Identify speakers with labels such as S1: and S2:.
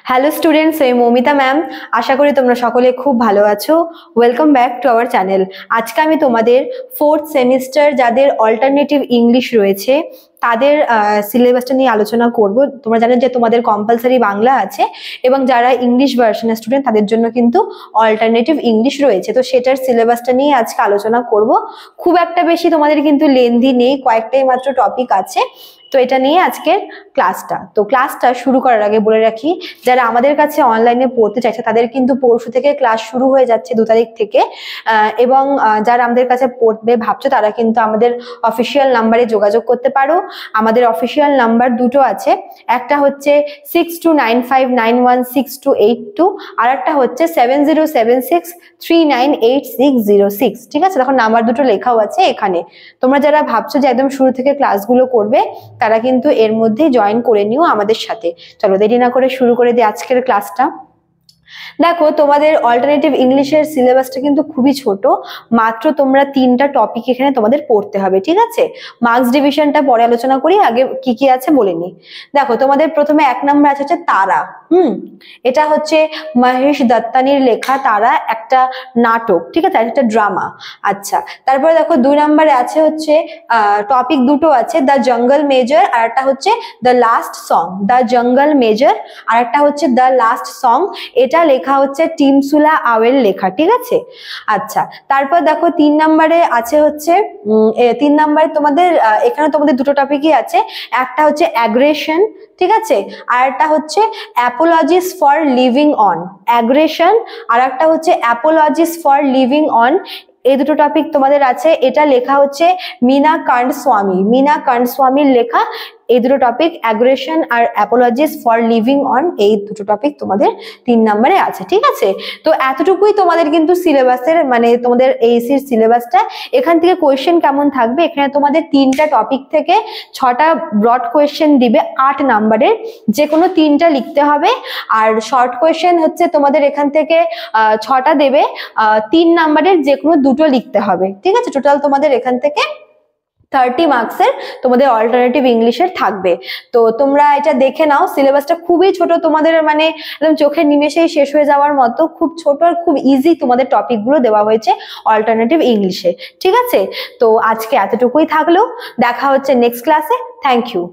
S1: Hello students, আমি Moumita ma'am. আশা করি তোমরা সকলে খুব ভালো আছো। Welcome back to our channel. আজকে আমি তোমাদের ফোর্থ সেমিস্টার যাদের অল্টারনেটিভ ইংলিশ রয়েছে তাদের সিলেবাসটা নিয়ে আলোচনা করব। তোমরা জানো যে তোমাদের কম্পালসারি বাংলা আছে এবং যারা ইংলিশ ভার্সনের স্টুডেন্ট তাদের জন্য কিন্তু অল্টারনেটিভ ইংলিশ রয়েছে। তো সেটার সিলেবাসটা নিয়ে আজকে আলোচনা করব। খুব একটা বেশি তোমাদের কিন্তু লেন্দি নেই, কয়েকটাই মাত্র টপিক আছে। তো এটা নিয়ে আজকের ক্লাসটা শুরু করার আগে বলে রাখি, যারা আমাদের কাছে অনলাইনে পড়তে চাইছে তাদের কিন্তু পরশু থেকে ক্লাস শুরু হয়ে যাচ্ছে, 2 তারিখ থেকে। এবং যারা আমাদের কাছে পড়বে ভাবছো তারা কিন্তু আমাদের অফিসিয়াল নাম্বারে যোগাযোগ করতে পারো। আমাদের অফিসিয়াল নাম্বার দুটো আছে, একটা হচ্ছে 6295916282, আর একটা হচ্ছে 7076398606। ঠিক আছে, তখন নাম্বার দুটো লেখাও আছে এখানে। তোমরা যারা ভাবছো যে একদম শুরু থেকে ক্লাসগুলো করবে তারা কিন্তু এর মধ্যে জয়েন করে নিও আমাদের সাথে। চলো দেরি না করে শুরু করে দিই আজকের ক্লাসটা। দেখো, তোমাদের অল্টারনেটিভ ইংলিশের সিলেবাসটা কিন্তু খুবই ছোট, মাত্র তোমরা 3টা টপিক এখানে তোমাদের পড়তে হবে। ঠিক আছে, মার্কস ডিভিশনটা পরে আলোচনা করি, আগে কি কি আছে বলে নি। দেখো, তোমাদের প্রথমে 1 নম্বর আছে হচ্ছে তারা। এটা হচ্ছে মহেশ দত্তানির লেখা তারা, একটা নাটক। ঠিক আছে, একটা ড্রামা। আচ্ছা, তারপরে দেখো 2 নম্বরে আছে হচ্ছে টপিক দুটো আছে, দ্য জঙ্গল মেজর আর একটা হচ্ছে the last song. The jungle major আর একটা হচ্ছে দ্য লাস্ট সং, এটা লেখা হচ্ছে টিমসুলা আওয়েল লেখা। ঠিক আছে, আচ্ছা তারপর দেখো 3 নম্বরে আছে হচ্ছে 3 নম্বরে তোমাদের এখানে তোমাদের দুটো টপিকই আছে, একটা হচ্ছে অ্যাগ্রেশন। ঠিক আছে, আর একটা হচ্ছে apologies for living on. Aggression আর একটা হচ্ছে অ্যাপোলজিস ফর লিভিং অন, এই দুটো টপিক তোমাদের আছে। এটা লেখা হচ্ছে মিনা কান্ডস্বামীর লেখা। এই দুটো টপিক, অ্যাগ্রেশন আর অ্যাপোলজিস ফর লিভিং অন, এই দুটো টপিক তোমাদের 3 নম্বরে আছে। ঠিক আছে, তো এতটুকুই তোমাদের কিন্তু সিলেবাসের, মানে তোমাদের এইসির সিলেবাসটা। এখান থেকে কোয়েশ্চেন কেমন থাকবে, এখানে তোমাদের 3টা টপিক থেকে 6টা ব্রড কোয়েশ্চেন দিবে 8 নম্বরের, যে কোনো 3টা লিখতে হবে। আর শর্ট কোয়েশ্চেন হচ্ছে তোমাদের এখান থেকে 6টা দেবে, 3 নম্বরের যে কোনো 2টো লিখতে হবে। ঠিক আছে, টোটাল তোমাদের এখান থেকে 30 মার্কসের তোমাদের অল্টারনেটিভ ইংলিশের থাকবে। তো তোমরা এটা দেখে নাও, সিলেবাসটা খুবই ছোট, তোমাদের মানে একদম চোখের নিমেষেই শেষ হয়ে যাওয়ার মতো, খুব ছোট আর খুব ইজি তোমাদের টপিকগুলো দেওয়া হয়েছে অল্টারনেটিভ ইংলিশে। ঠিক আছে, তো আজকে এতটুকুই থাকলো, দেখা হচ্ছে নেক্সট ক্লাসে। Thank you.